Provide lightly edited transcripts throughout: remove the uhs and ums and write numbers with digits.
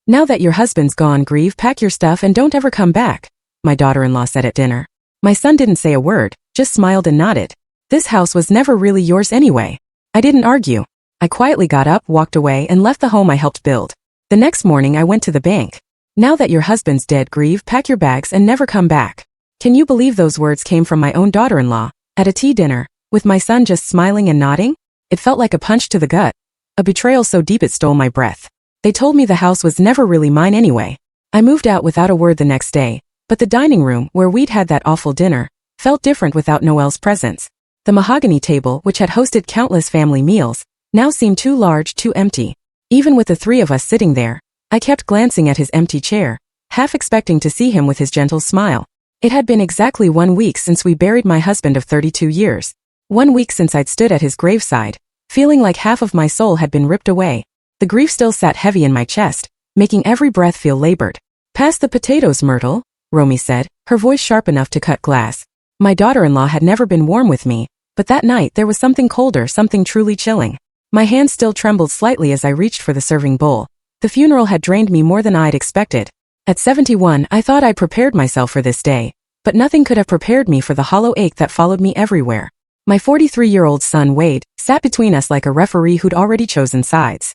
Now that your husband's gone, Grieve, pack your stuff and don't ever come back, my daughter-in-law said at dinner. My son didn't say a word, just smiled and nodded. This house was never really yours anyway. I didn't argue. I quietly got up, walked away, and left the home I helped build. The next morning I went to the bank. Now that your husband's dead, Grieve, pack your bags and never come back. Can you believe those words came from my own daughter-in-law, at a tea dinner, with my son just smiling and nodding? It felt like a punch to the gut. A betrayal so deep it stole my breath. They told me the house was never really mine anyway. I moved out without a word the next day, but the dining room, where we'd had that awful dinner, felt different without Noel's presence. The mahogany table, which had hosted countless family meals, now seemed too large, too empty. Even with the three of us sitting there, I kept glancing at his empty chair, half expecting to see him with his gentle smile. It had been exactly 1 week since we buried my husband of 32 years. 1 week since I'd stood at his graveside, feeling like half of my soul had been ripped away. The grief still sat heavy in my chest, making every breath feel labored. Pass the potatoes, Myrtle, Romy said, her voice sharp enough to cut glass. My daughter-in-law had never been warm with me, but that night there was something colder, something truly chilling. My hand still trembled slightly as I reached for the serving bowl. The funeral had drained me more than I'd expected. At 71, I thought I'd prepared myself for this day, but nothing could have prepared me for the hollow ache that followed me everywhere. My 43-year-old son, Wade, sat between us like a referee who'd already chosen sides.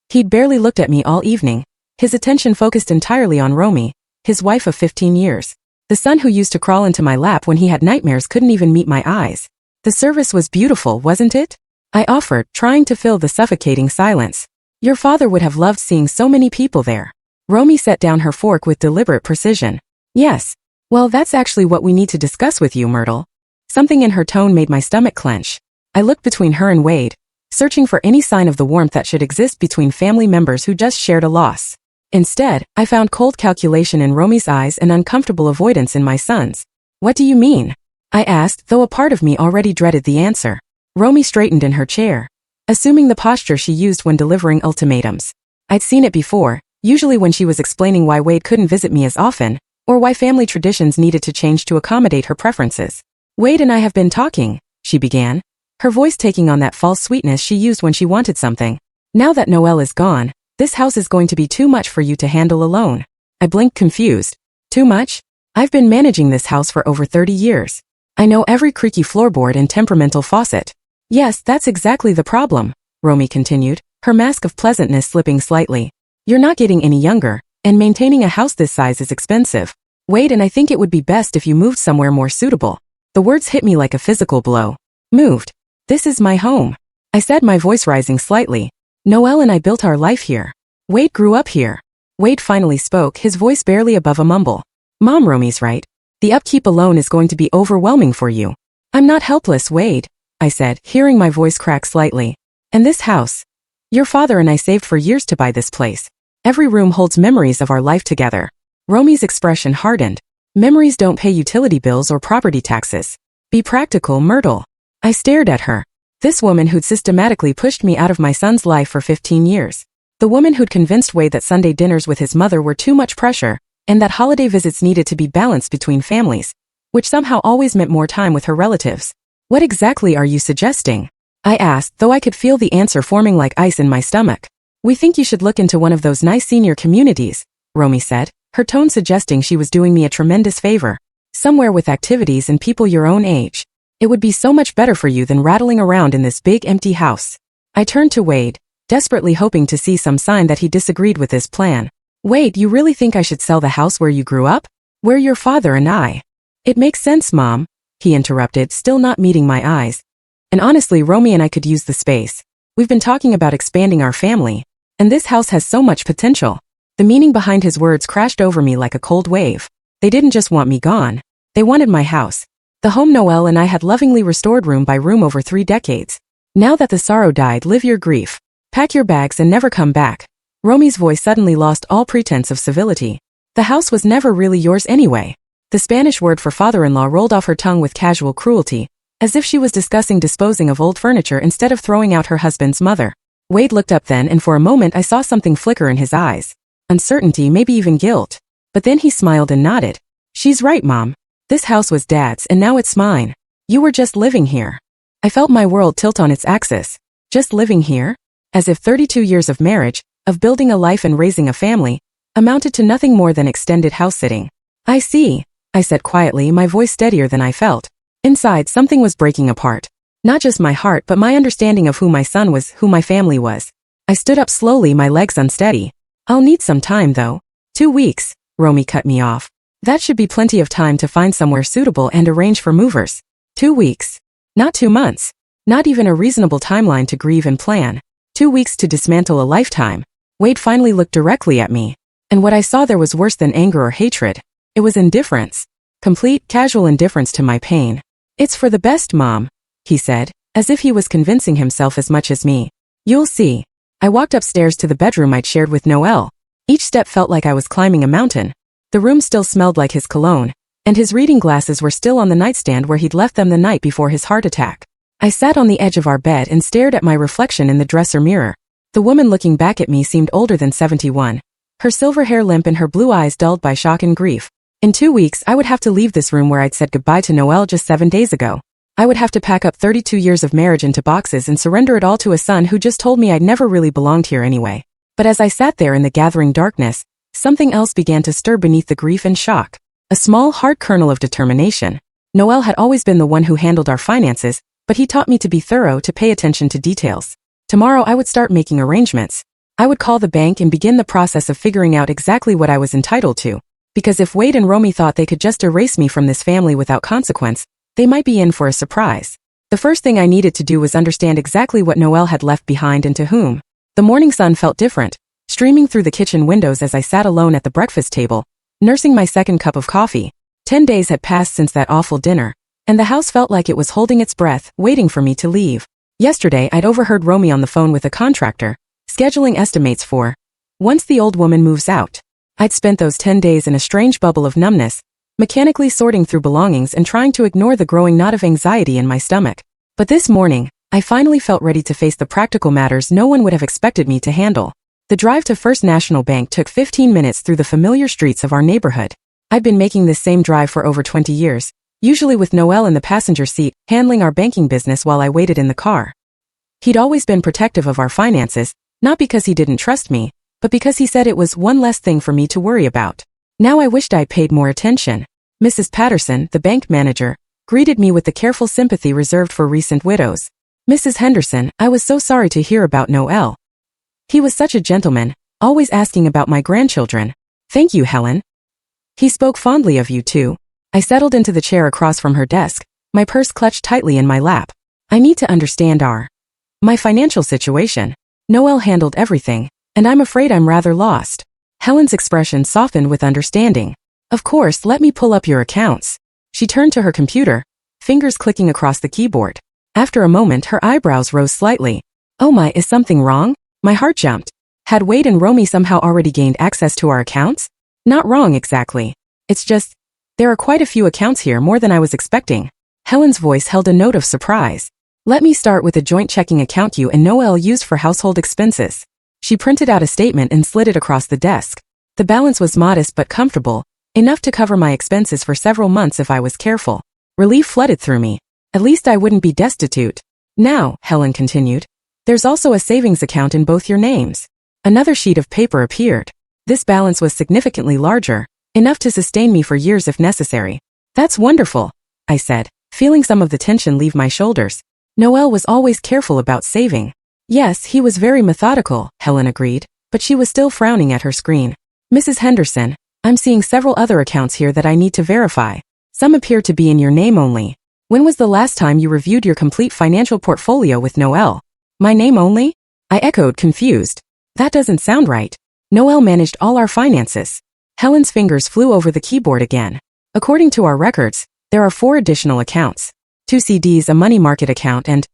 He'd barely looked at me all evening, his attention focused entirely on Romy, his wife of 15 years. The son who used to crawl into my lap when he had nightmares couldn't even meet my eyes. The service was beautiful, wasn't it? I offered, trying to fill the suffocating silence. Your father would have loved seeing so many people there. Romy set down her fork with deliberate precision. Yes. Well, that's actually what we need to discuss with you, Myrtle. Something in her tone made my stomach clench. I looked between her and Wade, searching for any sign of the warmth that should exist between family members who just shared a loss. Instead, I found cold calculation in Romy's eyes and uncomfortable avoidance in my son's. What do you mean? I asked, though a part of me already dreaded the answer. Romy straightened in her chair, assuming the posture she used when delivering ultimatums. I'd seen it before, usually when she was explaining why Wade couldn't visit me as often, or why family traditions needed to change to accommodate her preferences. Wade and I have been talking, she began, her voice taking on that false sweetness she used when she wanted something. Now that Noel is gone, this house is going to be too much for you to handle alone. I blinked confused. Too much? I've been managing this house for over 30 years. I know every creaky floorboard and temperamental faucet. Yes, that's exactly the problem, Romy continued, her mask of pleasantness slipping slightly. You're not getting any younger, and maintaining a house this size is expensive. Wade and I think it would be best if you moved somewhere more suitable. The words hit me like a physical blow. Moved. This is my home, I said, my voice rising slightly. Noel and I built our life here. Wade grew up here. Wade finally spoke, his voice barely above a mumble. Mom, Romy's right. The upkeep alone is going to be overwhelming for you. I'm not helpless, Wade, I said, hearing my voice crack slightly. And this house? Your father and I saved for years to buy this place. Every room holds memories of our life together. Romy's expression hardened. Memories don't pay utility bills or property taxes. Be practical, Myrtle. I stared at her. This woman who'd systematically pushed me out of my son's life for 15 years. The woman who'd convinced Wade that Sunday dinners with his mother were too much pressure, and that holiday visits needed to be balanced between families, which somehow always meant more time with her relatives. What exactly are you suggesting? I asked, though I could feel the answer forming like ice in my stomach. We think you should look into one of those nice senior communities, Romy said, her tone suggesting she was doing me a tremendous favor. Somewhere with activities and people your own age. It would be so much better for you than rattling around in this big empty house. I turned to Wade, desperately hoping to see some sign that he disagreed with this plan. Wade, you really think I should sell the house where you grew up? Where your father and I? It makes sense, Mom, he interrupted, still not meeting my eyes. And honestly, Romy and I could use the space. We've been talking about expanding our family, and this house has so much potential. The meaning behind his words crashed over me like a cold wave. They didn't just want me gone. They wanted my house. The home Noel and I had lovingly restored room by room over 3 decades. Now that the sorrow died, live your grief. Pack your bags and never come back. Romy's voice suddenly lost all pretense of civility. The house was never really yours anyway. The Spanish word for father-in-law rolled off her tongue with casual cruelty, as if she was discussing disposing of old furniture instead of throwing out her husband's mother. Wade looked up then, and for a moment I saw something flicker in his eyes. Uncertainty, maybe even guilt. But then he smiled and nodded. She's right, Mom. This house was Dad's and now it's mine. You were just living here. I felt my world tilt on its axis. Just living here? As if 32 years of marriage, of building a life and raising a family, amounted to nothing more than extended house-sitting. I see, I said quietly, my voice steadier than I felt. Inside, something was breaking apart. Not just my heart, but my understanding of who my son was, who my family was. I stood up slowly, my legs unsteady. I'll need some time, though. 2 weeks, Romy cut me off. That should be plenty of time to find somewhere suitable and arrange for movers. 2 weeks. Not 2 months. Not even a reasonable timeline to grieve and plan. 2 weeks to dismantle a lifetime. Wade finally looked directly at me. And what I saw there was worse than anger or hatred. It was indifference. Complete, casual indifference to my pain. It's for the best, Mom, he said, as if he was convincing himself as much as me. You'll see. I walked upstairs to the bedroom I'd shared with Noel. Each step felt like I was climbing a mountain. The room still smelled like his cologne, and his reading glasses were still on the nightstand where he'd left them the night before his heart attack. I sat on the edge of our bed and stared at my reflection in the dresser mirror. The woman looking back at me seemed older than 71. Her silver hair limp and her blue eyes dulled by shock and grief. In 2 weeks, I would have to leave this room where I'd said goodbye to Noel just 7 days ago. I would have to pack up 32 years of marriage into boxes and surrender it all to a son who just told me I'd never really belonged here anyway. But as I sat there in the gathering darkness, something else began to stir beneath the grief and shock. A small, hard kernel of determination. Noel had always been the one who handled our finances, but he taught me to be thorough, to pay attention to details. Tomorrow I would start making arrangements. I would call the bank and begin the process of figuring out exactly what I was entitled to. Because if Wade and Romy thought they could just erase me from this family without consequence, they might be in for a surprise. The first thing I needed to do was understand exactly what Noel had left behind and to whom. The morning sun felt different, streaming through the kitchen windows as I sat alone at the breakfast table, nursing my second cup of coffee. 10 days had passed since that awful dinner, and the house felt like it was holding its breath, waiting for me to leave. Yesterday, I'd overheard Romy on the phone with a contractor, scheduling estimates for once the old woman moves out. I'd spent those 10 days in a strange bubble of numbness, mechanically sorting through belongings and trying to ignore the growing knot of anxiety in my stomach. But this morning, I finally felt ready to face the practical matters no one would have expected me to handle. The drive to First National Bank took 15 minutes through the familiar streets of our neighborhood. I'd been making this same drive for over 20 years, usually with Noel in the passenger seat, handling our banking business while I waited in the car. He'd always been protective of our finances, not because he didn't trust me, but because he said it was one less thing for me to worry about. Now I wished I'd paid more attention. Mrs. Patterson, the bank manager, greeted me with the careful sympathy reserved for recent widows. Mrs. Henderson, I was so sorry to hear about Noel. He was such a gentleman, always asking about my grandchildren. Thank you, Helen. He spoke fondly of you too. I settled into the chair across from her desk, my purse clutched tightly in my lap. I need to understand my financial situation. Noel handled everything, and I'm afraid I'm rather lost. Helen's expression softened with understanding. Of course, let me pull up your accounts. She turned to her computer, fingers clicking across the keyboard. After a moment, her eyebrows rose slightly. Oh my, is something wrong? My heart jumped. Had Wade and Romy somehow already gained access to our accounts? Not wrong exactly. It's just, there are quite a few accounts here, more than I was expecting. Helen's voice held a note of surprise. Let me start with a joint checking account you and Noel used for household expenses. She printed out a statement and slid it across the desk. The balance was modest but comfortable, enough to cover my expenses for several months if I was careful. Relief flooded through me. At least I wouldn't be destitute. Now, Helen continued, there's also a savings account in both your names. Another sheet of paper appeared. This balance was significantly larger, enough to sustain me for years if necessary. That's wonderful, I said, feeling some of the tension leave my shoulders. Noel was always careful about saving. Yes, he was very methodical, Helen agreed, but she was still frowning at her screen. Mrs. Henderson, I'm seeing several other accounts here that I need to verify. Some appear to be in your name only. When was the last time you reviewed your complete financial portfolio with Noel? My name only? I echoed, confused. That doesn't sound right. Noel managed all our finances. Helen's fingers flew over the keyboard again. According to our records, there are 4 additional accounts. 2 CDs, a money market account, and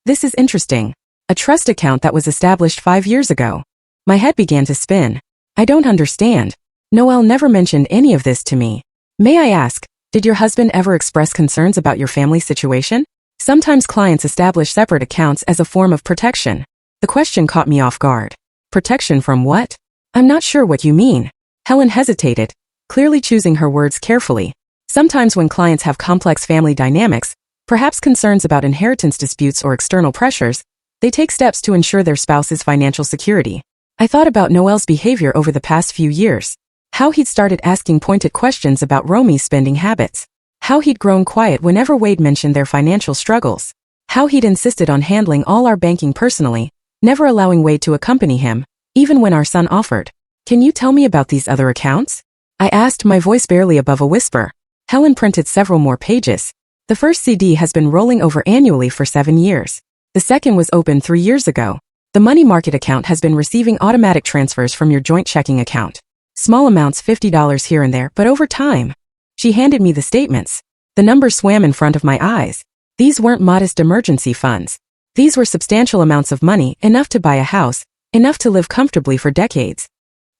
this is interesting, a trust account that was established 5 years ago. My head began to spin. I don't understand. Noel never mentioned any of this to me. May I ask, did your husband ever express concerns about your family situation? Sometimes clients establish separate accounts as a form of protection. The question caught me off guard. Protection from what? I'm not sure what you mean. Helen hesitated, clearly choosing her words carefully. Sometimes when clients have complex family dynamics, perhaps concerns about inheritance disputes or external pressures, they take steps to ensure their spouse's financial security. I thought about Noel's behavior over the past few years. How he'd started asking pointed questions about Romy's spending habits. How he'd grown quiet whenever Wade mentioned their financial struggles. How he'd insisted on handling all our banking personally, never allowing Wade to accompany him, even when our son offered. Can you tell me about these other accounts? I asked, my voice barely above a whisper. Helen printed several more pages. The first CD has been rolling over annually for 7 years. The second was opened 3 years ago. The money market account has been receiving automatic transfers from your joint checking account. Small amounts, $50 here and there, but over time. She handed me the statements. The numbers swam in front of my eyes. These weren't modest emergency funds. These were substantial amounts of money, enough to buy a house, enough to live comfortably for decades.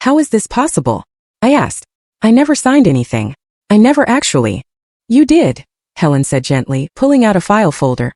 How is this possible? I asked. I never signed anything. I never actually. You did, Helen said gently, pulling out a file folder.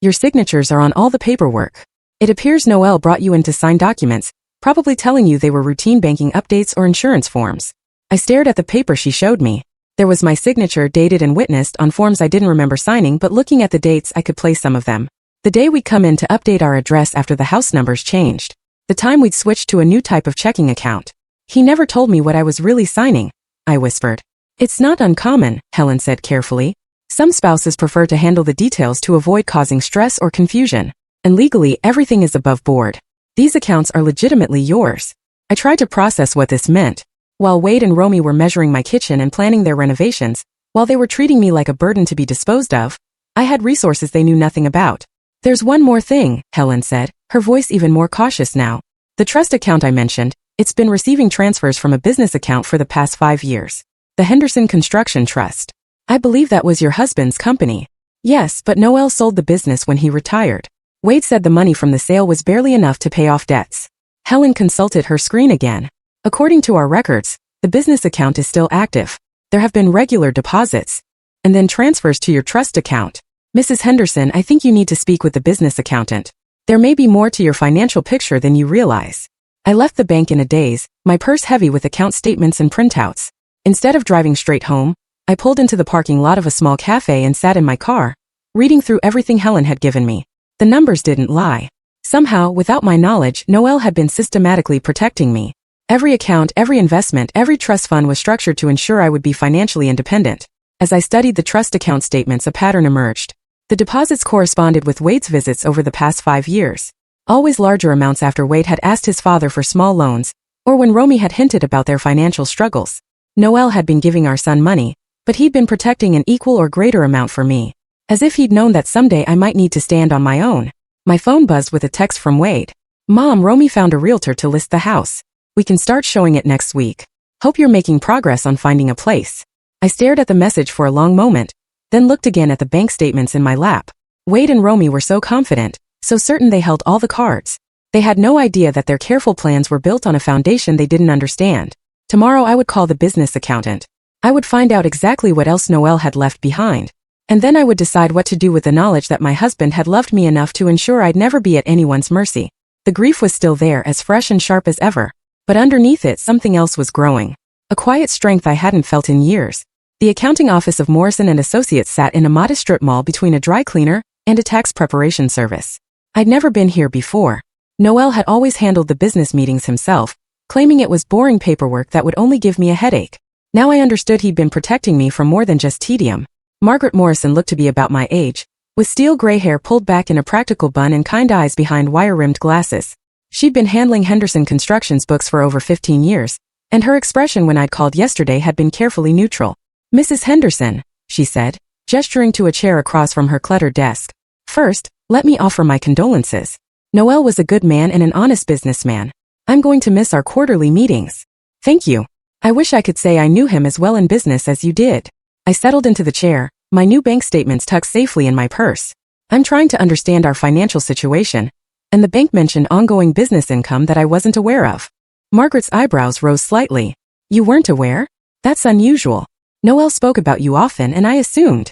Your signatures are on all the paperwork. It appears Noel brought you in to sign documents, probably telling you they were routine banking updates or insurance forms. I stared at the paper she showed me. There was my signature dated and witnessed on forms I didn't remember signing, but looking at the dates I could place some of them. The day we'd come in to update our address after the house numbers changed. The time we'd switched to a new type of checking account. He never told me what I was really signing, I whispered. It's not uncommon, Helen said carefully. Some spouses prefer to handle the details to avoid causing stress or confusion. And legally, everything is above board. These accounts are legitimately yours. I tried to process what this meant. While Wade and Romy were measuring my kitchen and planning their renovations, while they were treating me like a burden to be disposed of, I had resources they knew nothing about. There's one more thing, Helen said, her voice even more cautious now. The trust account I mentioned, it's been receiving transfers from a business account for the past 5 years. The Henderson Construction Trust. I believe that was your husband's company. Yes, but Noel sold the business when he retired. Wade said the money from the sale was barely enough to pay off debts. Helen consulted her screen again. According to our records, the business account is still active. There have been regular deposits. And then transfers to your trust account. Mrs. Henderson, I think you need to speak with the business accountant. There may be more to your financial picture than you realize. I left the bank in a daze, my purse heavy with account statements and printouts. Instead of driving straight home, I pulled into the parking lot of a small cafe and sat in my car, reading through everything Helen had given me. The numbers didn't lie. Somehow, without my knowledge, Noel had been systematically protecting me. Every account, every investment, every trust fund was structured to ensure I would be financially independent. As I studied the trust account statements, a pattern emerged. The deposits corresponded with Wade's visits over the past 5 years. Always larger amounts after Wade had asked his father for small loans, or when Romy had hinted about their financial struggles. Noel had been giving our son money, but he'd been protecting an equal or greater amount for me. As if he'd known that someday I might need to stand on my own. My phone buzzed with a text from Wade. Mom, Romy found a realtor to list the house. We can start showing it next week. Hope you're making progress on finding a place. I stared at the message for a long moment, then looked again at the bank statements in my lap. Wade and Romy were so confident, so certain they held all the cards. They had no idea that their careful plans were built on a foundation they didn't understand. Tomorrow I would call the business accountant. I would find out exactly what else Noel had left behind. And then I would decide what to do with the knowledge that my husband had loved me enough to ensure I'd never be at anyone's mercy. The grief was still there, as fresh and sharp as ever. But underneath it, something else was growing. A quiet strength I hadn't felt in years. The accounting office of Morrison and Associates sat in a modest strip mall between a dry cleaner and a tax preparation service. I'd never been here before. Noel had always handled the business meetings himself, claiming it was boring paperwork that would only give me a headache. Now I understood he'd been protecting me from more than just tedium. Margaret Morrison looked to be about my age, with steel gray hair pulled back in a practical bun and kind eyes behind wire-rimmed glasses. She'd been handling Henderson Construction's books for over 15 years, and her expression when I'd called yesterday had been carefully neutral. Mrs. Henderson, she said, gesturing to a chair across from her cluttered desk. First, let me offer my condolences. Noel was a good man and an honest businessman. I'm going to miss our quarterly meetings. Thank you. I wish I could say I knew him as well in business as you did. I settled into the chair, my new bank statements tucked safely in my purse. I'm trying to understand our financial situation, and the bank mentioned ongoing business income that I wasn't aware of. Margaret's eyebrows rose slightly. You weren't aware? That's unusual. Noel spoke about you often and I assumed.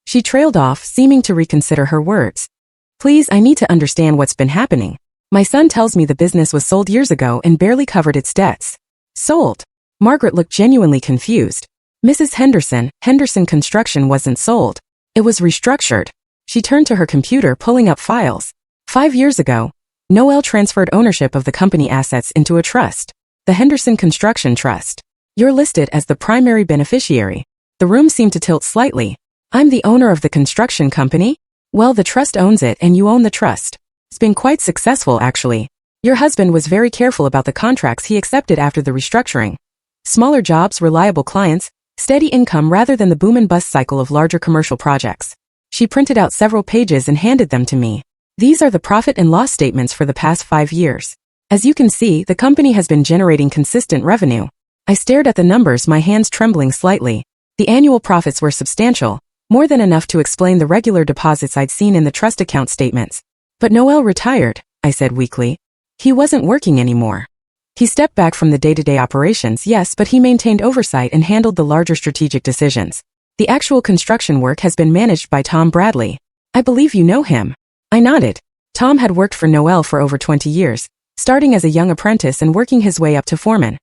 She trailed off, seeming to reconsider her words. Please, I need to understand what's been happening. My son tells me the business was sold years ago and barely covered its debts. Sold? Margaret looked genuinely confused. Mrs. Henderson, Henderson Construction wasn't sold. It was restructured. She turned to her computer, pulling up files. 5 years ago, Noel transferred ownership of the company assets into a trust, the Henderson Construction Trust. You're listed as the primary beneficiary. The room seemed to tilt slightly. I'm the owner of the construction company? Well, the trust owns it and you own the trust. It's been quite successful, actually. Your husband was very careful about the contracts he accepted after the restructuring. Smaller jobs, reliable clients, steady income rather than the boom and bust cycle of larger commercial projects. She printed out several pages and handed them to me. These are the profit and loss statements for the past 5 years. As you can see, the company has been generating consistent revenue. I stared at the numbers, my hands trembling slightly. The annual profits were substantial, more than enough to explain the regular deposits I'd seen in the trust account statements. But Noel retired, I said weakly. He wasn't working anymore. He stepped back from the day-to-day operations, yes, but he maintained oversight and handled the larger strategic decisions. The actual construction work has been managed by Tom Bradley. I believe you know him. I nodded. Tom had worked for Noel for over 20 years, starting as a young apprentice and working his way up to foreman.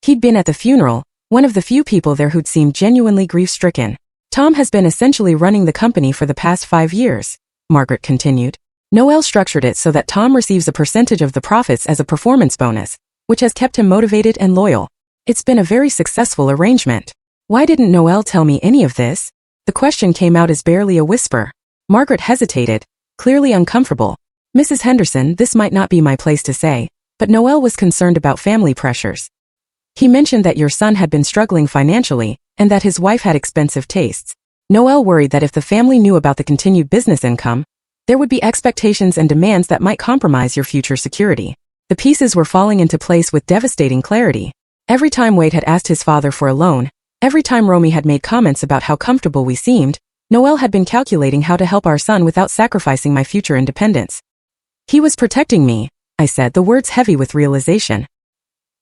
He'd been at the funeral, one of the few people there who'd seemed genuinely grief-stricken. Tom has been essentially running the company for the past 5 years, Margaret continued. Noel structured it so that Tom receives a percentage of the profits as a performance bonus, which has kept him motivated and loyal. It's been a very successful arrangement. Why didn't Noel tell me any of this? The question came out as barely a whisper. Margaret hesitated, clearly uncomfortable. Mrs. Henderson, this might not be my place to say, but Noel was concerned about family pressures. He mentioned that your son had been struggling financially, and that his wife had expensive tastes. Noel worried that if the family knew about the continued business income, there would be expectations and demands that might compromise your future security. The pieces were falling into place with devastating clarity. Every time Wade had asked his father for a loan, every time Romy had made comments about how comfortable we seemed, Noel had been calculating how to help our son without sacrificing my future independence. He was protecting me, I said, the words heavy with realization.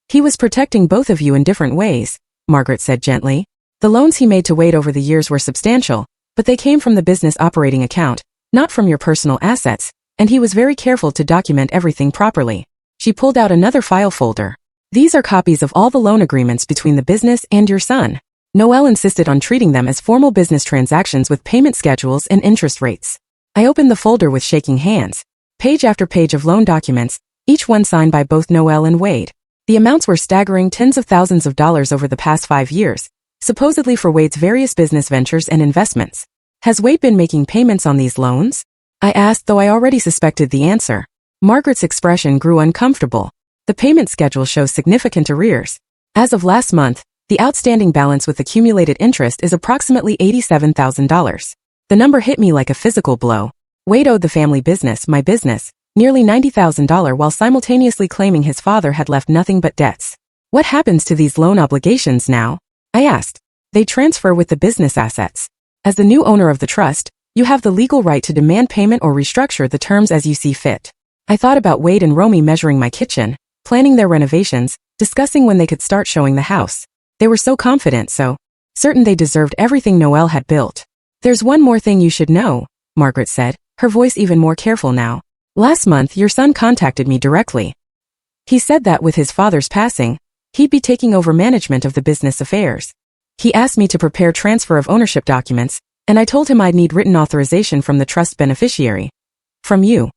He was protecting both of you in different ways, Margaret said gently. The loans he made to Wade over the years were substantial, but they came from the business operating account, not from your personal assets, and he was very careful to document everything properly. She pulled out another file folder. These are copies of all the loan agreements between the business and your son. Noel insisted on treating them as formal business transactions with payment schedules and interest rates. I opened the folder with shaking hands. Page after page of loan documents, each one signed by both Noel and Wade. The amounts were staggering, tens of thousands of dollars over the past 5 years, supposedly for Wade's various business ventures and investments. Has Wade been making payments on these loans? I asked, though I already suspected the answer. Margaret's expression grew uncomfortable. The payment schedule shows significant arrears. As of last month, the outstanding balance with accumulated interest is approximately $87,000. The number hit me like a physical blow. Wade owed the family business, my business, nearly $90,000 while simultaneously claiming his father had left nothing but debts. What happens to these loan obligations now? I asked. They transfer with the business assets. As the new owner of the trust, you have the legal right to demand payment or restructure the terms as you see fit. I thought about Wade and Romy measuring my kitchen, planning their renovations, discussing when they could start showing the house. They were so confident, so certain they deserved everything Noel had built. There's one more thing you should know, Margaret said, her voice even more careful now. Last month, your son contacted me directly. He said that with his father's passing, he'd be taking over management of the business affairs. He asked me to prepare transfer of ownership documents, and I told him I'd need written authorization from the trust beneficiary. From you.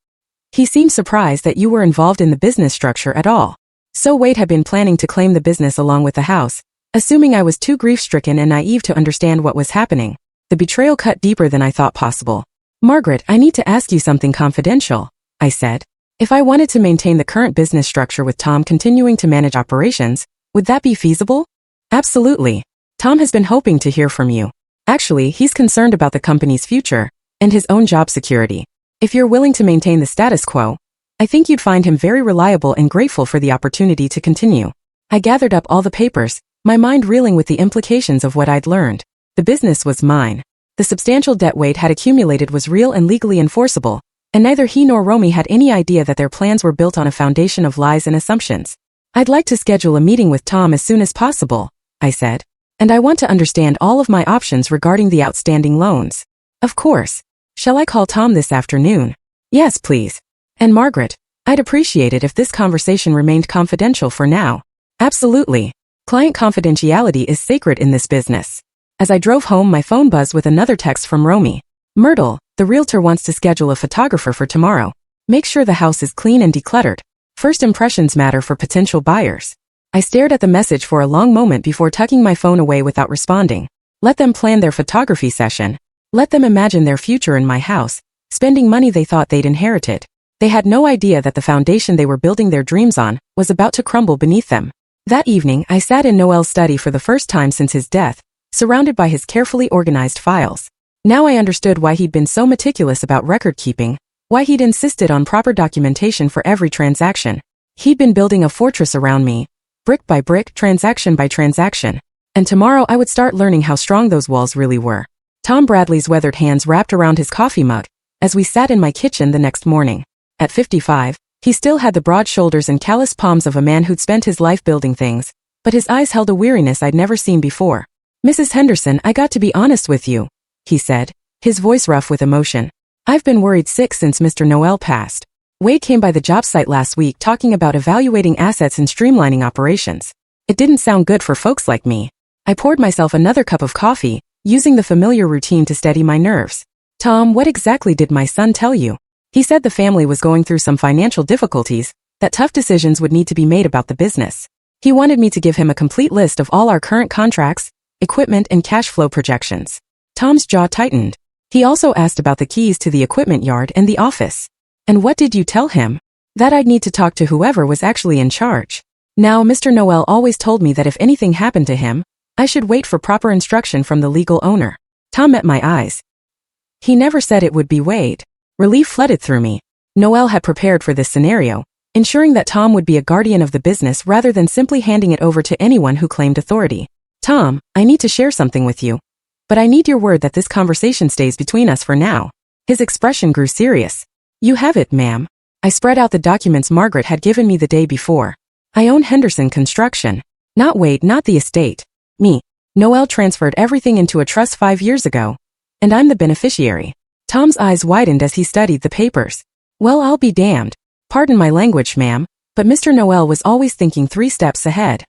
He seemed surprised that you were involved in the business structure at all. So Wade had been planning to claim the business along with the house, assuming I was too grief-stricken and naive to understand what was happening. The betrayal cut deeper than I thought possible. Margaret, I need to ask you something confidential, I said. If I wanted to maintain the current business structure with Tom continuing to manage operations, would that be feasible? Absolutely. Tom has been hoping to hear from you. Actually, he's concerned about the company's future and his own job security. If you're willing to maintain the status quo, I think you'd find him very reliable and grateful for the opportunity to continue. I gathered up all the papers, my mind reeling with the implications of what I'd learned. The business was mine. The substantial debt Wade had accumulated was real and legally enforceable, and neither he nor Romy had any idea that their plans were built on a foundation of lies and assumptions. I'd like to schedule a meeting with Tom as soon as possible, I said, and I want to understand all of my options regarding the outstanding loans. Of course. Shall I call Tom this afternoon? Yes, please. And Margaret, I'd appreciate it if this conversation remained confidential for now. Absolutely. Client confidentiality is sacred in this business. As I drove home, my phone buzzed with another text from Romy. Myrtle, the realtor wants to schedule a photographer for tomorrow. Make sure the house is clean and decluttered. First impressions matter for potential buyers. I stared at the message for a long moment before tucking my phone away without responding. Let them plan their photography session. Let them imagine their future in my house, spending money they thought they'd inherited. They had no idea that the foundation they were building their dreams on was about to crumble beneath them. That evening, I sat in Noel's study for the first time since his death, surrounded by his carefully organized files. Now I understood why he'd been so meticulous about record-keeping, why he'd insisted on proper documentation for every transaction. He'd been building a fortress around me, brick by brick, transaction by transaction. And tomorrow I would start learning how strong those walls really were. Tom Bradley's weathered hands wrapped around his coffee mug as we sat in my kitchen the next morning. At 55, he still had the broad shoulders and calloused palms of a man who'd spent his life building things, but his eyes held a weariness I'd never seen before. "Mrs. Henderson, I got to be honest with you," he said, his voice rough with emotion. "I've been worried sick since Mr. Noel passed. Wade came by the job site last week talking about evaluating assets and streamlining operations. It didn't sound good for folks like me." I poured myself another cup of coffee, using the familiar routine to steady my nerves. "Tom, what exactly did my son tell you?" "He said the family was going through some financial difficulties, that tough decisions would need to be made about the business. He wanted me to give him a complete list of all our current contracts, equipment, and cash flow projections." Tom's jaw tightened. He also asked about the keys to the equipment yard and the office. "And what did you tell him?" "That I'd need to talk to whoever was actually in charge. Now, Mr. Noel always told me that if anything happened to him, I should wait for proper instruction from the legal owner." Tom met my eyes. "He never said it would be Wade." Relief flooded through me. Noel had prepared for this scenario, ensuring that Tom would be a guardian of the business rather than simply handing it over to anyone who claimed authority. "Tom, I need to share something with you. But I need your word that this conversation stays between us for now." His expression grew serious. "You have it, ma'am." I spread out the documents Margaret had given me the day before. "I own Henderson Construction. Not Wade, not the estate. Me. Noel transferred everything into a trust 5 years ago. And I'm the beneficiary." Tom's eyes widened as he studied the papers. "Well, I'll be damned. Pardon my language, ma'am, but Mr. Noel was always thinking 3 steps ahead."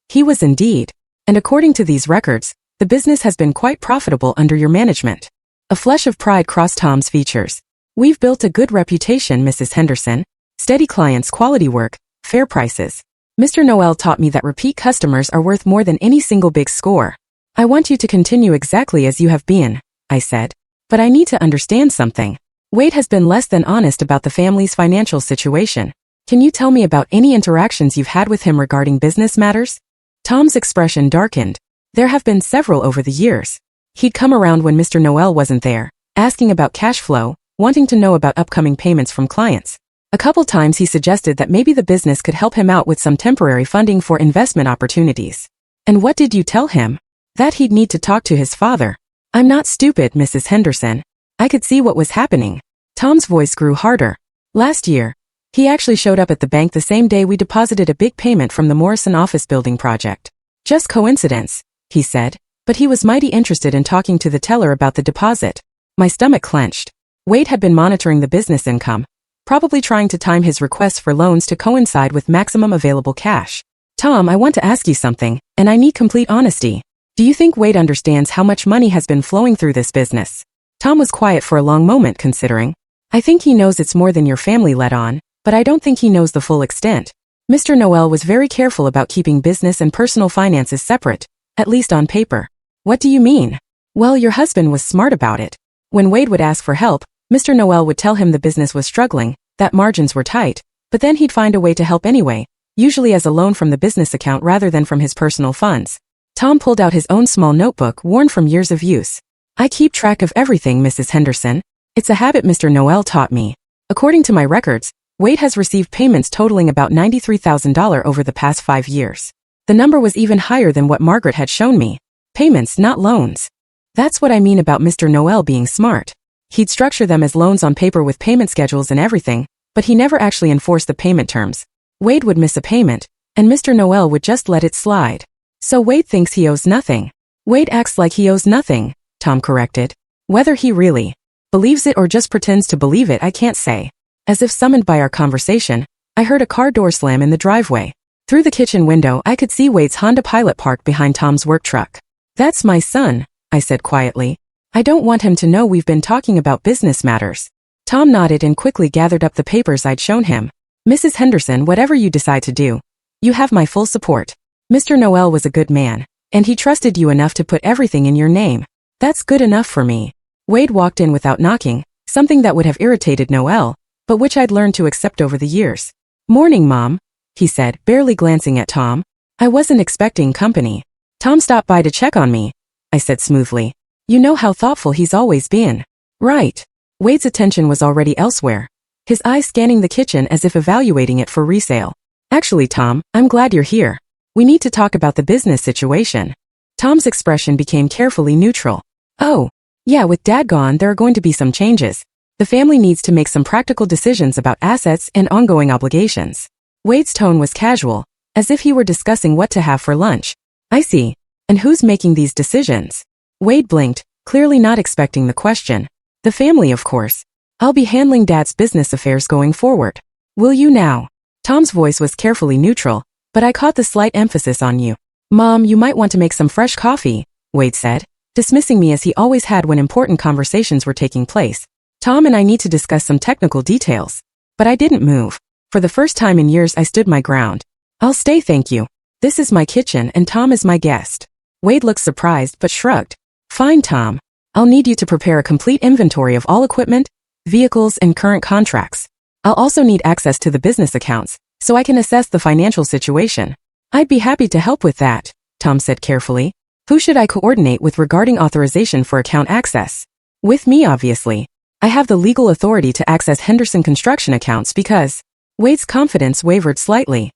He was indeed. "And according to these records, the business has been quite profitable under your management." A flush of pride crossed Tom's features. "We've built a good reputation, Mrs. Henderson. Steady clients, quality work, fair prices. Mr. Noel taught me that repeat customers are worth more than any single big score." "I want you to continue exactly as you have been," I said. "But I need to understand something. Wade has been less than honest about the family's financial situation. Can you tell me about any interactions you've had with him regarding business matters?" Tom's expression darkened. "There have been several over the years. He'd come around when Mr. Noel wasn't there, asking about cash flow, wanting to know about upcoming payments from clients. A couple times he suggested that maybe the business could help him out with some temporary funding for investment opportunities." "And what did you tell him?" "That he'd need to talk to his father." "I'm not stupid, Mrs. Henderson. I could see what was happening." Tom's voice grew harder. "Last year, he actually showed up at the bank the same day we deposited a big payment from the Morrison office building project. Just coincidence," he said, but he was mighty interested in talking to the teller about the deposit." My stomach clenched. Wade had been monitoring the business income, probably trying to time his requests for loans to coincide with maximum available cash. "Tom, I want to ask you something, and I need complete honesty. Do you think Wade understands how much money has been flowing through this business?" Tom was quiet for a long moment, considering. "I think he knows it's more than your family let on, but I don't think he knows the full extent. Mr. Noel was very careful about keeping business and personal finances separate, at least on paper." "What do you mean?" "Well, your husband was smart about it. When Wade would ask for help, Mr. Noel would tell him the business was struggling, that margins were tight, but then he'd find a way to help anyway, usually as a loan from the business account rather than from his personal funds." Tom pulled out his own small notebook worn from years of use. "I keep track of everything, Mrs. Henderson. It's a habit Mr. Noel taught me. According to my records, Wade has received payments totaling about $93,000 over the past 5 years. The number was even higher than what Margaret had shown me. Payments, not loans. That's what I mean about Mr. Noel being smart. He'd structure them as loans on paper with payment schedules and everything, but he never actually enforced the payment terms. Wade would miss a payment, and Mr. Noel would just let it slide. So Wade thinks he owes nothing." "Wade acts like he owes nothing," Tom corrected. "Whether he really believes it or just pretends to believe it, I can't say." As if summoned by our conversation, I heard a car door slam in the driveway. Through the kitchen window, I could see Wade's Honda Pilot parked behind Tom's work truck. "That's my son," I said quietly. "I don't want him to know we've been talking about business matters." Tom nodded and quickly gathered up the papers I'd shown him. Mrs. Henderson, whatever you decide to do, you have my full support. Mr. Noel was a good man, and he trusted you enough to put everything in your name. That's good enough for me. Wade walked in without knocking, something that would have irritated Noel, but which I'd learned to accept over the years. Morning, Mom, he said, barely glancing at Tom. I wasn't expecting company. Tom stopped by to check on me, I said smoothly. You know how thoughtful he's always been. Right. Wade's attention was already elsewhere, his eyes scanning the kitchen as if evaluating it for resale. Actually, Tom, I'm glad you're here. We need to talk about the business situation. Tom's expression became carefully neutral. Oh, yeah, with Dad gone, there are going to be some changes. The family needs to make some practical decisions about assets and ongoing obligations. Wade's tone was casual, as if he were discussing what to have for lunch. I see. And who's making these decisions? Wade blinked, clearly not expecting the question. The family, of course. I'll be handling Dad's business affairs going forward. Will you now? Tom's voice was carefully neutral, but I caught the slight emphasis on you. Mom, you might want to make some fresh coffee, Wade said, dismissing me as he always had when important conversations were taking place. Tom and I need to discuss some technical details. But I didn't move. For the first time in years, I stood my ground. I'll stay, thank you. This is my kitchen and Tom is my guest. Wade looked surprised but shrugged. Fine, Tom. I'll need you to prepare a complete inventory of all equipment, vehicles, and current contracts. I'll also need access to the business accounts, so I can assess the financial situation. I'd be happy to help with that, Tom said carefully. Who should I coordinate with regarding authorization for account access? With me, obviously. I have the legal authority to access Henderson construction accounts because... Wade's confidence wavered slightly.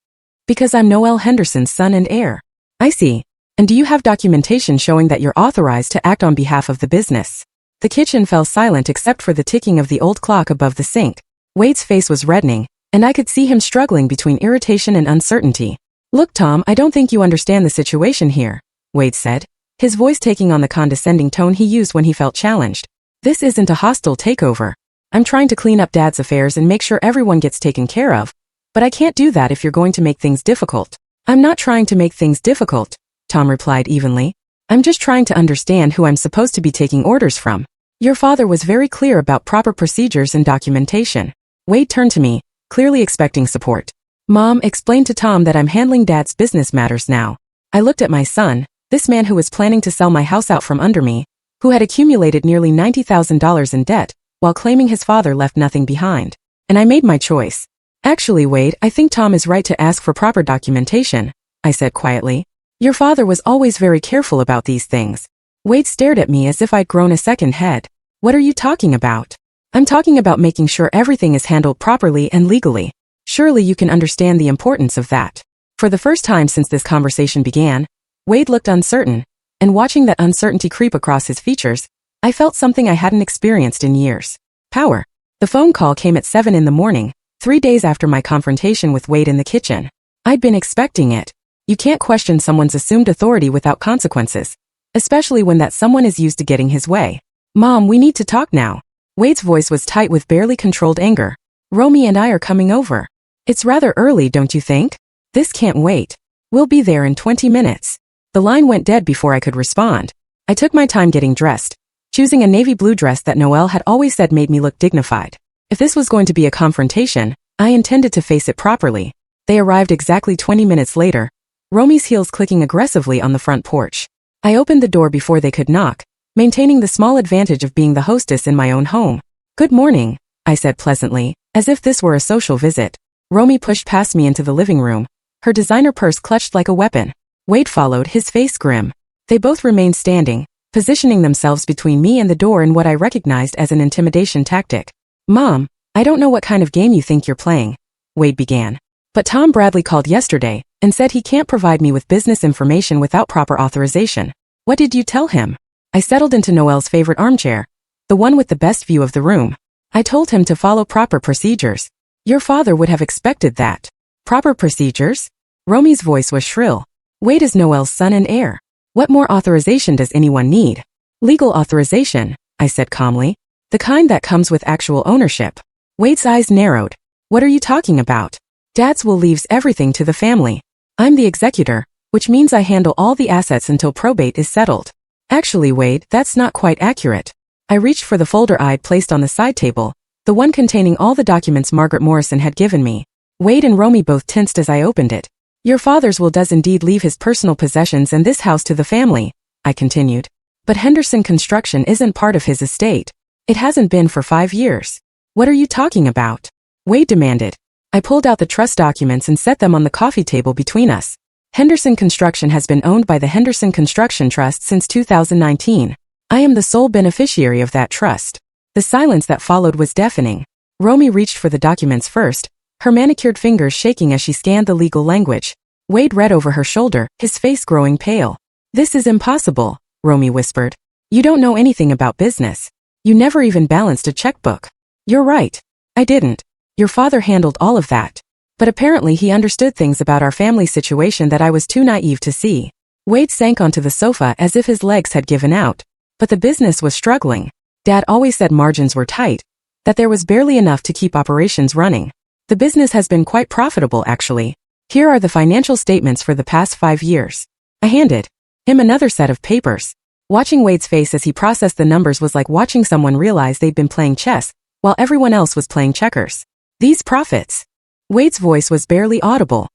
Because I'm Noel Henderson's son and heir. I see. And do you have documentation showing that you're authorized to act on behalf of the business? The kitchen fell silent except for the ticking of the old clock above the sink. Wade's face was reddening, and I could see him struggling between irritation and uncertainty. Look, Tom, I don't think you understand the situation here, Wade said, his voice taking on the condescending tone he used when he felt challenged. This isn't a hostile takeover. I'm trying to clean up Dad's affairs and make sure everyone gets taken care of, but I can't do that if you're going to make things difficult. I'm not trying to make things difficult, Tom replied evenly. I'm just trying to understand who I'm supposed to be taking orders from. Your father was very clear about proper procedures and documentation. Wade turned to me, clearly expecting support. Mom, explain to Tom that I'm handling Dad's business matters now. I looked at my son, this man who was planning to sell my house out from under me, who had accumulated nearly $90,000 in debt, while claiming his father left nothing behind. And I made my choice. Actually, Wade, I think Tom is right to ask for proper documentation, I said quietly. Your father was always very careful about these things. Wade stared at me as if I'd grown a second head. What are you talking about? I'm talking about making sure everything is handled properly and legally. Surely you can understand the importance of that. For the first time since this conversation began, Wade looked uncertain, and watching that uncertainty creep across his features, I felt something I hadn't experienced in years. Power. The phone call came at 7 in the morning, 3 days after my confrontation with Wade in the kitchen. I'd been expecting it. You can't question someone's assumed authority without consequences, especially when that someone is used to getting his way. Mom, we need to talk now. Wade's voice was tight with barely controlled anger. Romy and I are coming over. It's rather early, don't you think? This can't wait. We'll be there in 20 minutes. The line went dead before I could respond. I took my time getting dressed, choosing a navy blue dress that Noel had always said made me look dignified. If this was going to be a confrontation, I intended to face it properly. They arrived exactly 20 minutes later, Romy's heels clicking aggressively on the front porch. I opened the door before they could knock, maintaining the small advantage of being the hostess in my own home. Good morning, I said pleasantly, as if this were a social visit. Romy pushed past me into the living room, her designer purse clutched like a weapon. Wade followed, his face grim. They both remained standing, positioning themselves between me and the door in what I recognized as an intimidation tactic. Mom, I don't know what kind of game you think you're playing, Wade began. But Tom Bradley called yesterday and said he can't provide me with business information without proper authorization. What did you tell him? I settled into Noel's favorite armchair, the one with the best view of the room. I told him to follow proper procedures. Your father would have expected that. Proper procedures? Romy's voice was shrill. Wade is Noel's son and heir. What more authorization does anyone need? Legal authorization, I said calmly. The kind that comes with actual ownership. Wade's eyes narrowed. What are you talking about? Dad's will leaves everything to the family. I'm the executor, which means I handle all the assets until probate is settled. Actually, Wade, that's not quite accurate. I reached for the folder I'd placed on the side table, The one containing all the documents Margaret Morrison had given me. Wade and Romy both tensed as I opened it. Your father's will does indeed leave his personal possessions and this house to the family, I continued. But Henderson Construction isn't part of his estate. It hasn't been for 5 years. What are you talking about? Wade demanded. I pulled out the trust documents and set them on the coffee table between us. Henderson Construction has been owned by the Henderson Construction Trust since 2019. I am the sole beneficiary of that trust. The silence that followed was deafening. Romy reached for the documents first, her manicured fingers shaking as she scanned the legal language. Wade read over her shoulder, his face growing pale. This is impossible, Romy whispered. You don't know anything about business. You never even balanced a checkbook. You're right. I didn't. Your father handled all of that. But apparently he understood things about our family situation that I was too naive to see. Wade sank onto the sofa as if his legs had given out. But the business was struggling. Dad always said margins were tight, that there was barely enough to keep operations running. The business has been quite profitable, actually. Here are the financial statements for the past 5 years. I handed him another set of papers. Watching Wade's face as he processed the numbers was like watching someone realize they'd been playing chess, while everyone else was playing checkers. These profits. Wade's voice was barely audible.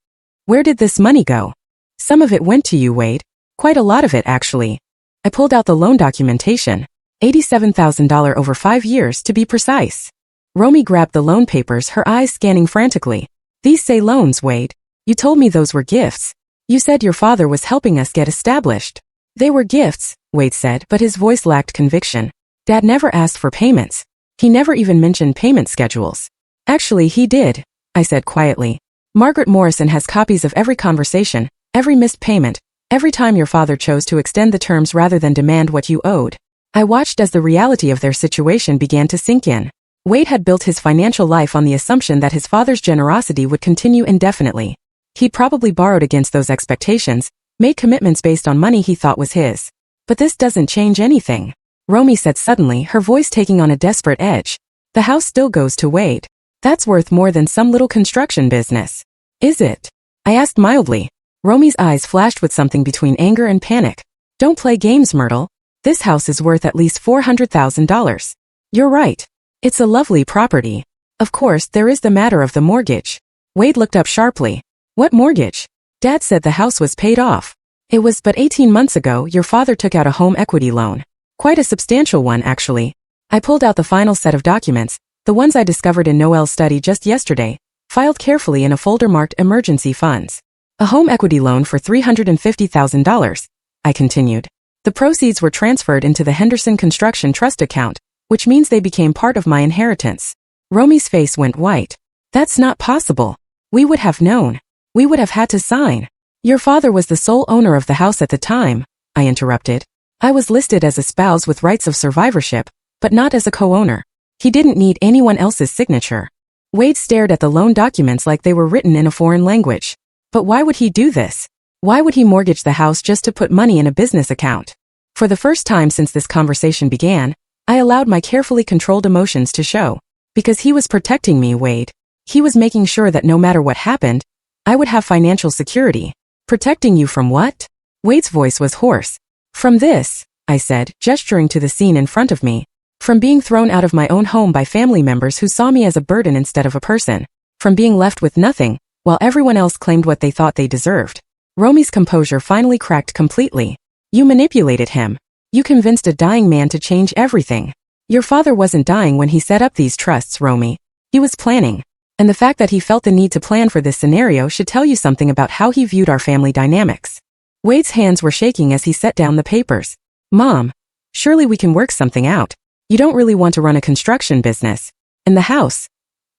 Where did this money go? Some of it went to you, Wade. Quite a lot of it, actually. I pulled out the loan documentation. $87,000 over 5 years, to be precise. Romy grabbed the loan papers, her eyes scanning frantically. These say loans, Wade. You told me those were gifts. You said your father was helping us get established. They were gifts, Wade said, but his voice lacked conviction. Dad never asked for payments. He never even mentioned payment schedules. Actually, he did, I said quietly. Margaret Morrison has copies of every conversation, every missed payment, every time your father chose to extend the terms rather than demand what you owed. I watched as the reality of their situation began to sink in. Wade had built his financial life on the assumption that his father's generosity would continue indefinitely. He'd probably borrowed against those expectations, made commitments based on money he thought was his. But this doesn't change anything, Romy said suddenly, her voice taking on a desperate edge. The house still goes to Wade. That's worth more than some little construction business. Is it? I asked mildly. Romy's eyes flashed with something between anger and panic. Don't play games, Myrtle. This house is worth at least $400,000. You're right. It's a lovely property. Of course, there is the matter of the mortgage. Wade looked up sharply. What mortgage? Dad said the house was paid off. It was but 18 months ago your father took out a home equity loan. Quite a substantial one, actually. I pulled out the final set of documents, the ones I discovered in Noel's study just yesterday, filed carefully in a folder marked emergency funds. A home equity loan for $350,000, I continued. The proceeds were transferred into the Henderson Construction Trust account, which means they became part of my inheritance. Romy's face went white. That's not possible. We would have known. We would have had to sign. Your father was the sole owner of the house at the time, I interrupted. I was listed as a spouse with rights of survivorship, but not as a co-owner. He didn't need anyone else's signature. Wade stared at the loan documents like they were written in a foreign language. But why would he do this? Why would he mortgage the house just to put money in a business account? For the first time since this conversation began, I allowed my carefully controlled emotions to show. Because he was protecting me, Wade. He was making sure that no matter what happened, I would have financial security. Protecting you from what? Wade's voice was hoarse. From this, I said, gesturing to the scene in front of me. From being thrown out of my own home by family members who saw me as a burden instead of a person. From being left with nothing, while everyone else claimed what they thought they deserved. Romy's composure finally cracked completely. You manipulated him. You convinced a dying man to change everything. Your father wasn't dying when he set up these trusts, Romy. He was planning. And the fact that he felt the need to plan for this scenario should tell you something about how he viewed our family dynamics. Wade's hands were shaking as he set down the papers. Mom, surely we can work something out. You don't really want to run a construction business. And the house.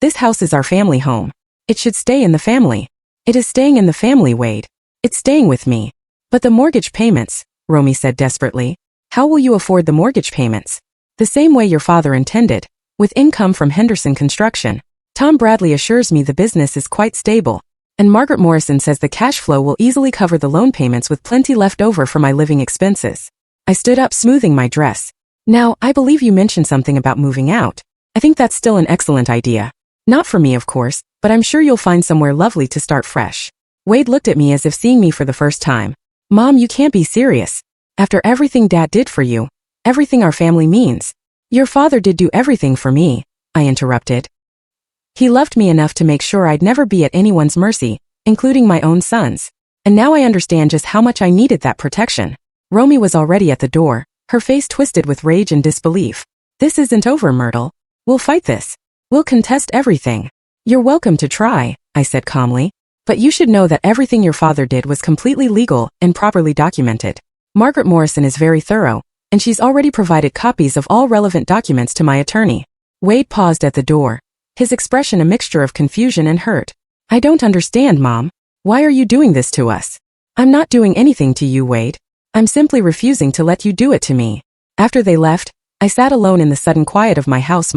This house is our family home. It should stay in the family. It is staying in the family, Wade. It's staying with me. But the mortgage payments, Romy said desperately. How will you afford the mortgage payments? The same way your father intended, with income from Henderson Construction. Tom Bradley assures me the business is quite stable. And Margaret Morrison says the cash flow will easily cover the loan payments with plenty left over for my living expenses. I stood up, smoothing my dress. Now, I believe you mentioned something about moving out. I think that's still an excellent idea. Not for me, of course, but I'm sure you'll find somewhere lovely to start fresh. Wade looked at me as if seeing me for the first time. Mom, you can't be serious. After everything Dad did for you, everything our family means. Your father did do everything for me. I interrupted. He loved me enough to make sure I'd never be at anyone's mercy, including my own son's. And now I understand just how much I needed that protection. Romy was already at the door, her face twisted with rage and disbelief. This isn't over, Myrtle. We'll fight this. We'll contest everything. You're welcome to try, I said calmly. But you should know that everything your father did was completely legal and properly documented. Margaret Morrison is very thorough, and she's already provided copies of all relevant documents to my attorney. Wade paused at the door, his expression a mixture of confusion and hurt. I don't understand, Mom. Why are you doing this to us? I'm not doing anything to you, Wade. I'm simply refusing to let you do it to me. After they left, I sat alone in the sudden quiet of my house,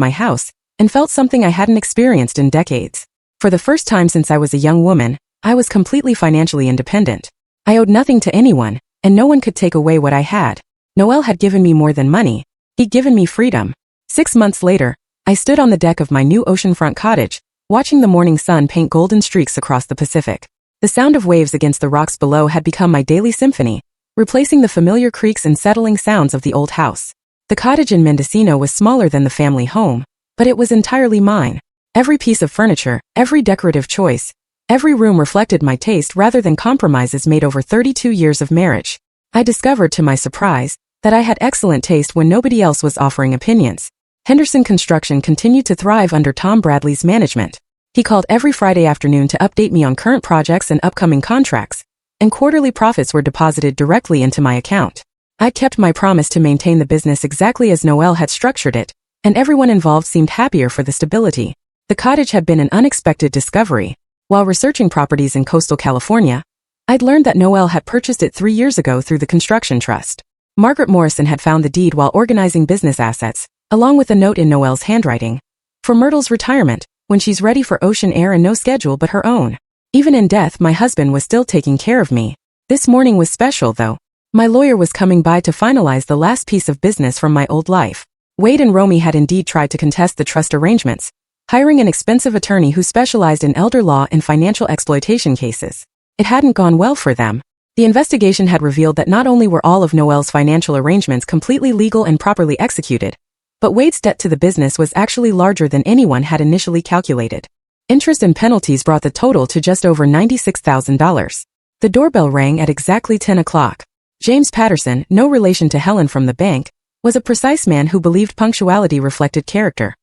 and felt something I hadn't experienced in decades. For the first time since I was a young woman, I was completely financially independent. I owed nothing to anyone, and no one could take away what I had. Noel had given me more than money. He'd given me freedom. 6 months later, I stood on the deck of my new oceanfront cottage, watching the morning sun paint golden streaks across the Pacific. The sound of waves against the rocks below had become my daily symphony, replacing the familiar creaks and settling sounds of the old house. The cottage in Mendocino was smaller than the family home, but it was entirely mine. Every piece of furniture, every decorative choice, every room reflected my taste rather than compromises made over 32 years of marriage. I discovered to my surprise that I had excellent taste when nobody else was offering opinions. Henderson Construction continued to thrive under Tom Bradley's management. He called every Friday afternoon to update me on current projects and upcoming contracts, and quarterly profits were deposited directly into my account. I kept my promise to maintain the business exactly as Noel had structured it, and everyone involved seemed happier for the stability. The cottage had been an unexpected discovery. While researching properties in coastal California, I'd learned that Noel had purchased it 3 years ago through the construction trust. Margaret Morrison had found the deed while organizing business assets, along with a note in Noel's handwriting. For Myrtle's retirement, when she's ready for ocean air and no schedule but her own. Even in death, my husband was still taking care of me. This morning was special, though. My lawyer was coming by to finalize the last piece of business from my old life. Wade and Romy had indeed tried to contest the trust arrangements, hiring an expensive attorney who specialized in elder law and financial exploitation cases. It hadn't gone well for them. The investigation had revealed that not only were all of Noel's financial arrangements completely legal and properly executed, but Wade's debt to the business was actually larger than anyone had initially calculated. Interest and penalties brought the total to just over $96,000. The doorbell rang at exactly 10 o'clock. James Patterson, no relation to Helen from the bank, was a precise man who believed punctuality reflected character.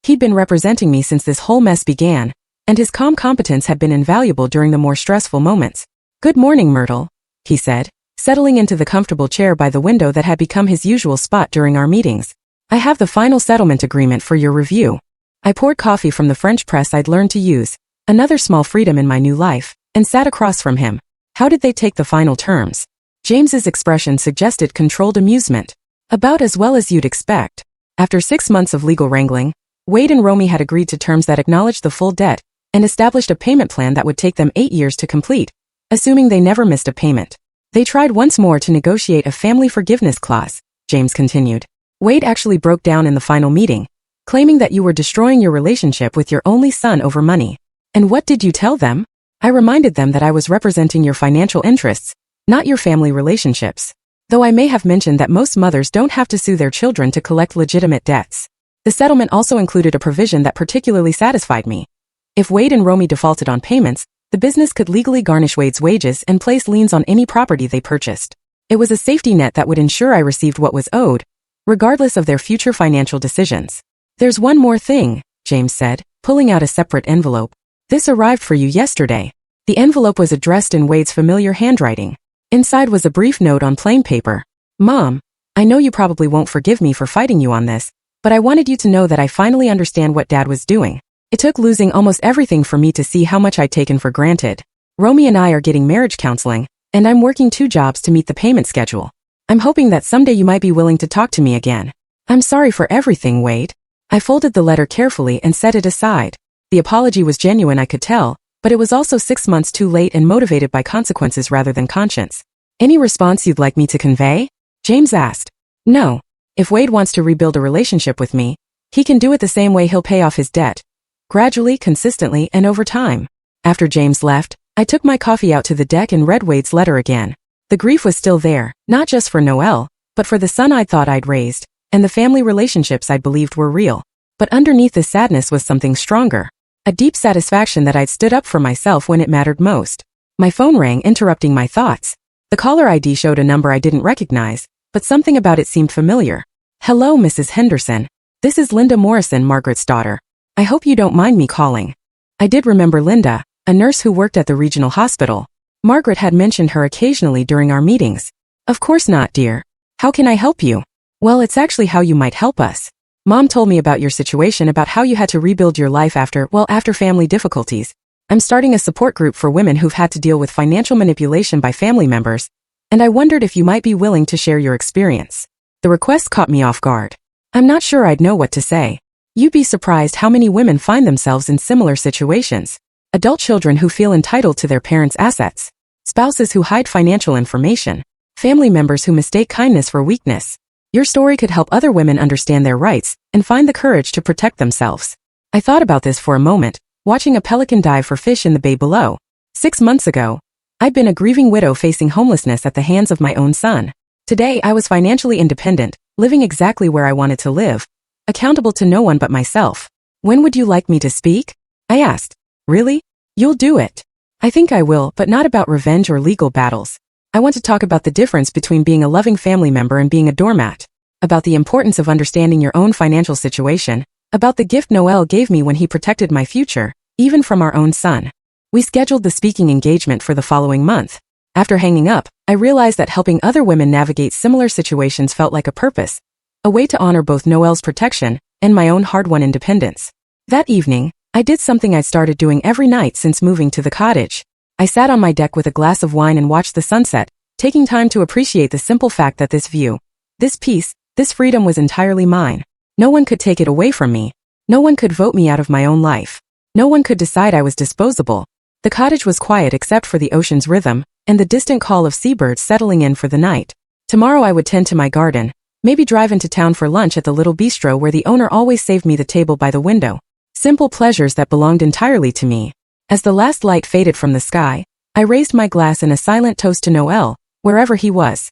He'd been representing me since this whole mess began, and his calm competence had been invaluable during the more stressful moments. "Good morning, Myrtle," he said, settling into the comfortable chair by the window that had become his usual spot during our meetings. "I have the final settlement agreement for your review." I poured coffee from the French press I'd learned to use, another small freedom in my new life, and sat across from him. How did they take the final terms? James's expression suggested controlled amusement. About as well as you'd expect. After 6 months of legal wrangling, Wade and Romy had agreed to terms that acknowledged the full debt and established a payment plan that would take them 8 years to complete, assuming they never missed a payment. They tried once more to negotiate a family forgiveness clause, James continued. Wade actually broke down in the final meeting, claiming that you were destroying your relationship with your only son over money. And what did you tell them? I reminded them that I was representing your financial interests, not your family relationships. Though I may have mentioned that most mothers don't have to sue their children to collect legitimate debts. The settlement also included a provision that particularly satisfied me. If Wade and Romy defaulted on payments, the business could legally garnish Wade's wages and place liens on any property they purchased. It was a safety net that would ensure I received what was owed, regardless of their future financial decisions. "There's one more thing," James said, pulling out a separate envelope. "This arrived for you yesterday." The envelope was addressed in Wade's familiar handwriting. Inside was a brief note on plain paper. "Mom, I know you probably won't forgive me for fighting you on this, but I wanted you to know that I finally understand what Dad was doing. It took losing almost everything for me to see how much I'd taken for granted. Romy and I are getting marriage counseling, and I'm working 2 jobs to meet the payment schedule. I'm hoping that someday you might be willing to talk to me again. I'm sorry for everything, Wade." I folded the letter carefully and set it aside. The apology was genuine, I could tell, but it was also 6 months too late and motivated by consequences rather than conscience. "Any response you'd like me to convey?" James asked. "No. If Wade wants to rebuild a relationship with me, he can do it the same way he'll pay off his debt. Gradually, consistently, and over time." After James left, I took my coffee out to the deck and read Wade's letter again. The grief was still there, not just for Noel, but for the son I thought I'd raised, and the family relationships I believed were real. But underneath this sadness was something stronger. A deep satisfaction that I'd stood up for myself when it mattered most. My phone rang, interrupting my thoughts. The caller ID showed a number I didn't recognize, but something about it seemed familiar. Hello, Mrs. Henderson. This is Linda Morrison, Margaret's daughter. I hope you don't mind me calling. I did remember Linda, a nurse who worked at the regional hospital. Margaret had mentioned her occasionally during our meetings. Of course not, dear. How can I help you? Well, it's actually how you might help us. Mom told me about your situation, about how you had to rebuild your life after family difficulties. I'm starting a support group for women who've had to deal with financial manipulation by family members, and I wondered if you might be willing to share your experience. The request caught me off guard. I'm not sure I'd know what to say. You'd be surprised how many women find themselves in similar situations. Adult children who feel entitled to their parents' assets. Spouses who hide financial information. Family members who mistake kindness for weakness. Your story could help other women understand their rights and find the courage to protect themselves. I thought about this for a moment, watching a pelican dive for fish in the bay below. 6 months ago, I'd been a grieving widow facing homelessness at the hands of my own son. Today, I was financially independent, living exactly where I wanted to live, accountable to no one but myself. When would you like me to speak? I asked. Really? You'll do it. I think I will, but not about revenge or legal battles. I want to talk about the difference between being a loving family member and being a doormat. About the importance of understanding your own financial situation. About the gift Noel gave me when he protected my future, even from our own son. We scheduled the speaking engagement for the following month. After hanging up, I realized that helping other women navigate similar situations felt like a purpose. A way to honor both Noel's protection and my own hard-won independence. That evening, I did something I'd started doing every night since moving to the cottage. I sat on my deck with a glass of wine and watched the sunset, taking time to appreciate the simple fact that this view, this peace, this freedom was entirely mine. No one could take it away from me. No one could vote me out of my own life. No one could decide I was disposable. The cottage was quiet except for the ocean's rhythm and the distant call of seabirds settling in for the night. Tomorrow I would tend to my garden, maybe drive into town for lunch at the little bistro where the owner always saved me the table by the window. Simple pleasures that belonged entirely to me. As the last light faded from the sky, I raised my glass in a silent toast to Noel, wherever he was.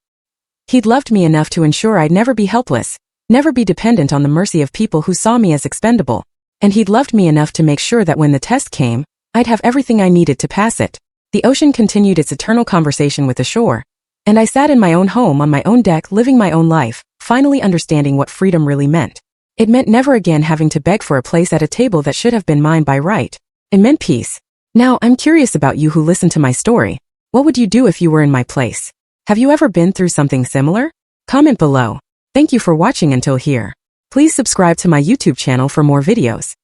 He'd loved me enough to ensure I'd never be helpless, never be dependent on the mercy of people who saw me as expendable. And he'd loved me enough to make sure that when the test came, I'd have everything I needed to pass it. The ocean continued its eternal conversation with the shore, and I sat in my own home on my own deck living my own life, finally understanding what freedom really meant. It meant never again having to beg for a place at a table that should have been mine by right. It meant peace. Now, I'm curious about you who listened to my story. What would you do if you were in my place? Have you ever been through something similar? Comment below. Thank you for watching until here. Please subscribe to my YouTube channel for more videos.